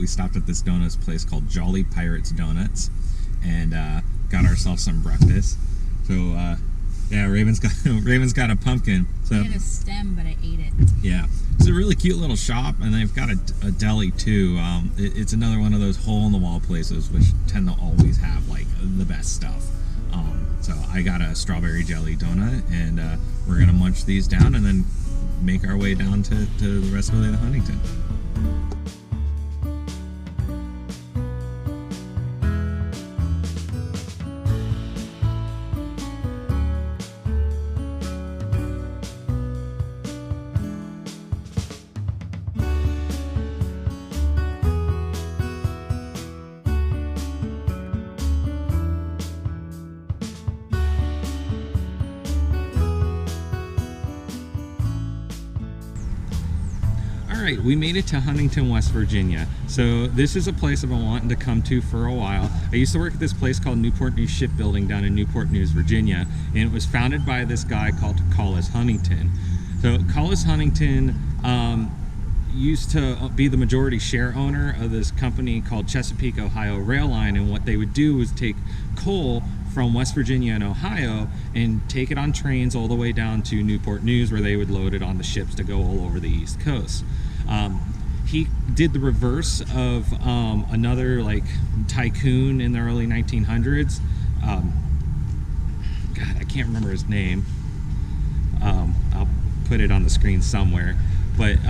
we stopped at this donuts place called Jolly Pirates Donuts, and got ourselves some breakfast. So yeah, Raven's got a pumpkin. So I had a stem, but I ate it. Yeah, it's a really cute little shop, and they've got a deli too. It's another one of those hole-in-the-wall places which tend to always have like the best stuff. So I got a strawberry jelly donut, and we're gonna munch these down and then make our way down to the rest of the way to Huntington. Alright, we made it to Huntington, West Virginia. So this is a place I've been wanting to come to for a while. I used to work at this place called Newport News Shipbuilding down in Newport News, Virginia, and it was founded by this guy called Collis Huntington. So Collis Huntington used to be the majority share owner of this company called Chesapeake Ohio Rail Line, and what they would do was take coal from West Virginia and Ohio and take it on trains all the way down to Newport News, where they would load it on the ships to go all over the East Coast. He did the reverse of another like tycoon in the early 1900s. God, I can't remember his name. I'll put it on the screen somewhere. But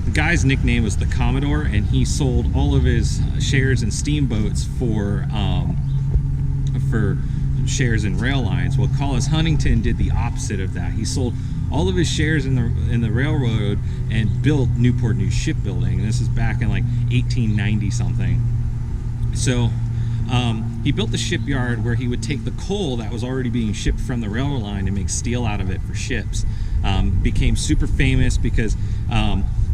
the guy's nickname was the Commodore, and he sold all of his shares in steamboats for shares in rail lines. Well, Collis Huntington did the opposite of that. He sold all of his shares in the railroad and built Newport News Shipbuilding. And this is back in like 1890 something. So he built the shipyard where he would take the coal that was already being shipped from the railroad line and make steel out of it for ships. Became super famous because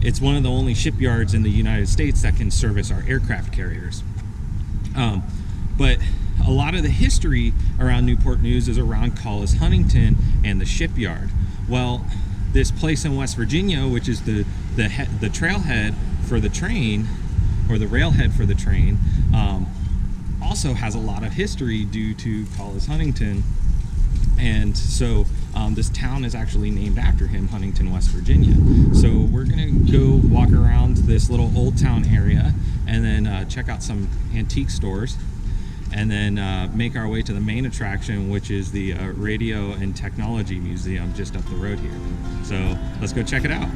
it's one of the only shipyards in the United States that can service our aircraft carriers. But a lot of the history around Newport News is around Collis Huntington and the shipyard. Well, this place in West Virginia, which is the trailhead for the train, or the railhead for the train, also has a lot of history due to Collis Huntington. And so this town is actually named after him, Huntington, West Virginia. So we're gonna go walk around this little old town area, and then check out some antique stores, and then make our way to the main attraction, which is the Radio and Technology Museum just up the road here. So let's go check it out.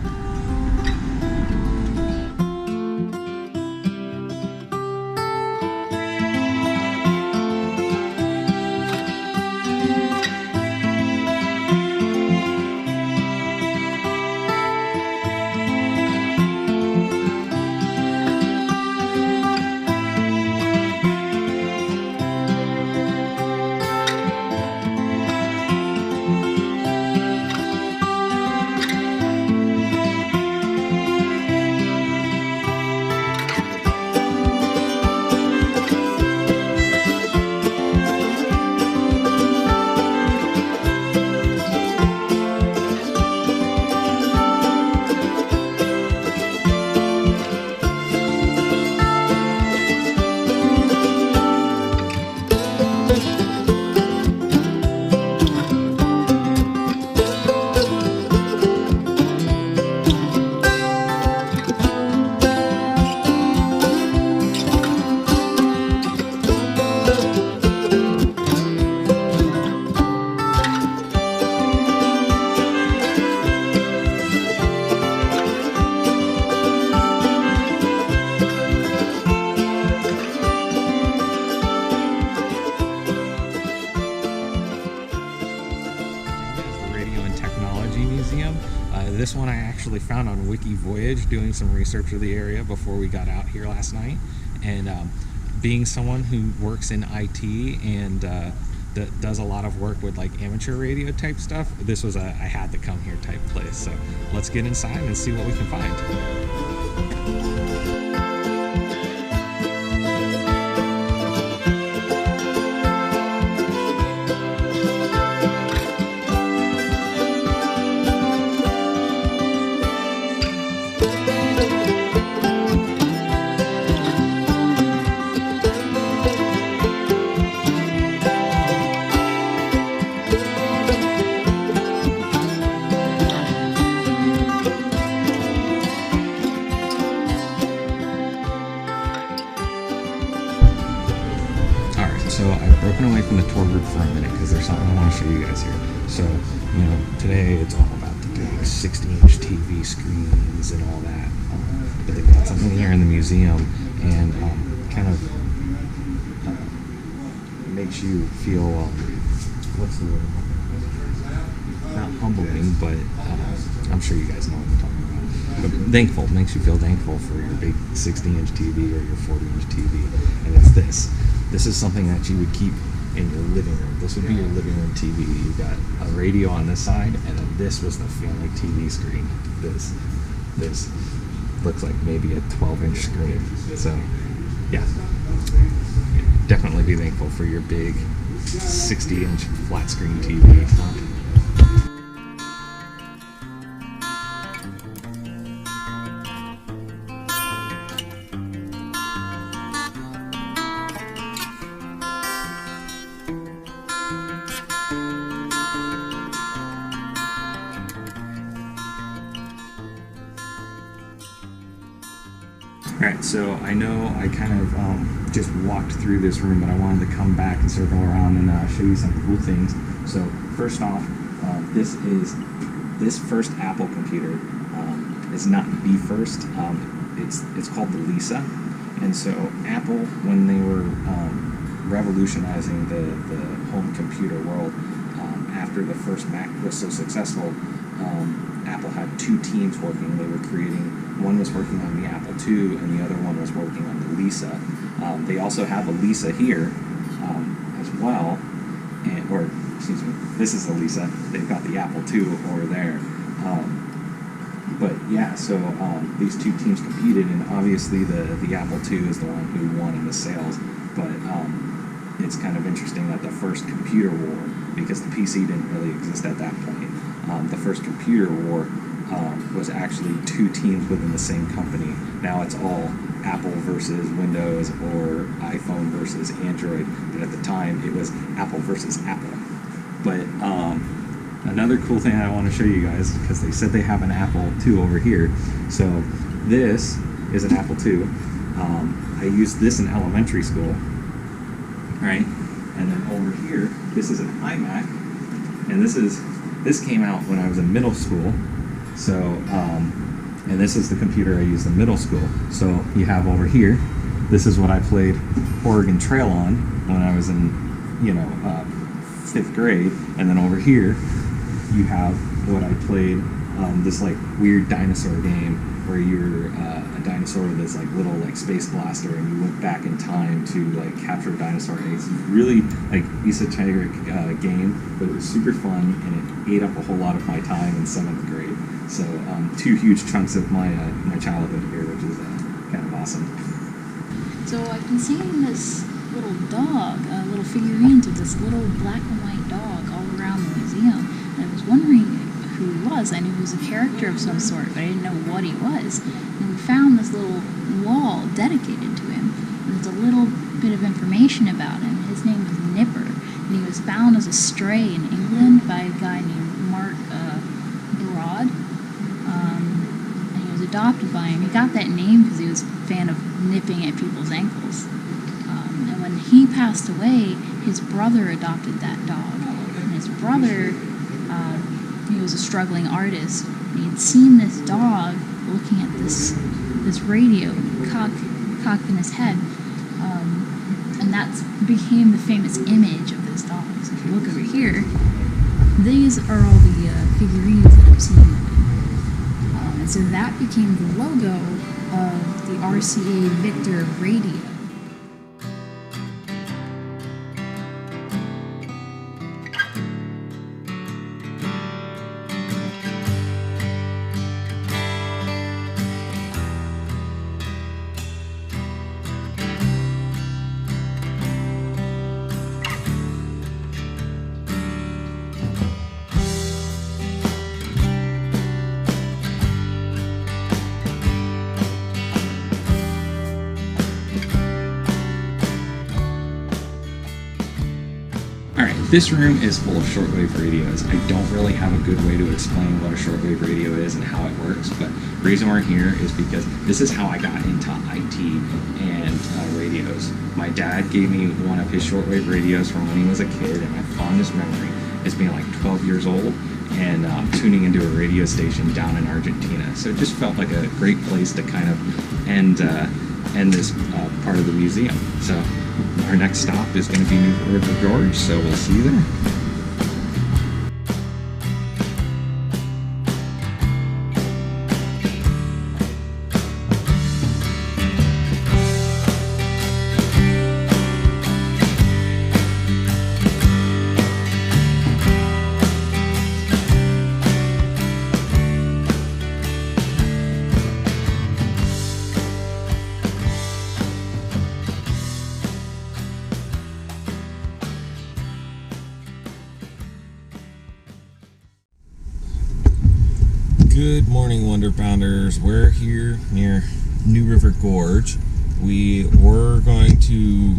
This one I actually found on Wiki Voyage doing some research of the area before we got out here last night. And being someone who works in IT and that does a lot of work with like amateur radio type stuff, this was a I had to come here type place. So let's get inside and see what we can find. so I've broken away from the tour group for a minute because there's something I want to show you guys here. So, you know, today it's all about the big 60-inch TV screens and all that. But they've got something here in the museum, and kind of makes you feel, what's the word? Not humbling, but I'm sure you guys know what I'm talking about. But thankful, makes you feel thankful for your big 60-inch TV or your 40-inch TV. And it's this. This is something that you would keep in your living room. This would be your living room TV. You've got a radio on this side, and then this was the family TV screen. This looks like maybe a 12-inch screen. So, yeah. Definitely be thankful for your big 60-inch flat screen TV. Alright, so I know I kind of just walked through this room, but I wanted to come back and circle around and show you some cool things. So first off, this first Apple computer is not the first. It's called the Lisa, and so Apple, when they were revolutionizing the home computer world, after the first Mac was so successful, Apple had two teams working. They were creating. One was working on the Apple II, and the other one was working on the Lisa. They also have a Lisa here as well, excuse me, this is the Lisa. They've got the Apple II over there. But yeah, so these two teams competed, and obviously the Apple II is the one who won in the sales. But it's kind of interesting that the first computer war, because the PC didn't really exist at that point, the first computer war was actually two teams within the same company. Now it's all Apple versus Windows or iPhone versus Android, but at the time it was Apple versus Apple. But another cool thing I want to show you guys, because they said they have an Apple II over here. So this is an Apple II. I used this in elementary school, right? And then over here, this is an iMac, and this came out when I was in middle school. So, and this is the computer I used in middle school. So you have over here, this is what I played Oregon Trail on when I was in, 5th grade. And then over here, you have what I played, this like weird dinosaur game where you're a dinosaur with this like little like space blaster, and you went back in time to like capture a dinosaur. And it's really like esoteric game, but it was super fun, and it ate up a whole lot of my time in 7th grade. So two huge chunks of my childhood here, which is kind of awesome. So I've been seeing this little dog, little figurines of this little black and white dog all around the museum. And I was wondering who he was. I knew he was a character of some sort, but I didn't know what he was. And we found this little wall dedicated to him. And there's a little bit of information about him. His name was Nipper, and he was found as a stray in England by a guy named MacLeod. And he was adopted by him. He got that name because he was a fan of nipping at people's ankles. And when he passed away, his brother adopted that dog. And his brother, he was a struggling artist. And he had seen this dog looking at this radio cocked in his head. And that became the famous image of this dog. So if you look over here, these are all the figurines that I've seen of him. And so that became the logo of the RCA Victor radio. This room is full of shortwave radios. I don't really have a good way to explain what a shortwave radio is and how it works, but the reason we're here is because this is how I got into IT and radios. My dad gave me one of his shortwave radios from when he was a kid, and my fondest memory is being like 12 years old and tuning into a radio station down in Argentina. So it just felt like a great place to kind of end this part of the museum. So our next stop is going to be Newport River Gorge, so we'll see you there. Good morning, Wonder Pounders. We're here near New River Gorge. We were going to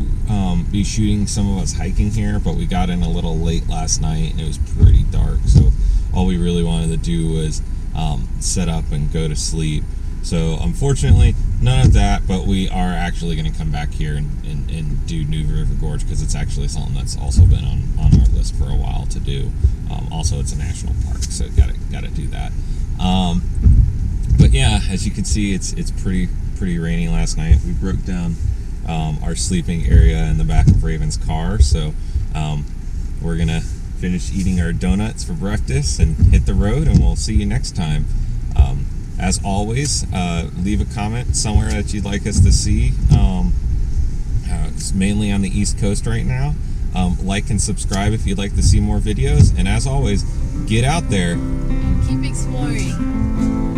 be shooting some of us hiking here, but we got in a little late last night and it was pretty dark. So all we really wanted to do was set up and go to sleep. So unfortunately, none of that, but we are actually going to come back here and do New River Gorge because it's actually something that's also been on our list for a while to do. Also, it's a national park, so gotta do that. But yeah, as you can see, it's pretty rainy last night. We broke down our sleeping area in the back of Raven's car, so we're gonna finish eating our donuts for breakfast and hit the road, and we'll see you next time. As always, leave a comment somewhere that you'd like us to see. It's mainly on the East Coast right now. Like and subscribe if you'd like to see more videos, and as always, get out there and keep exploring.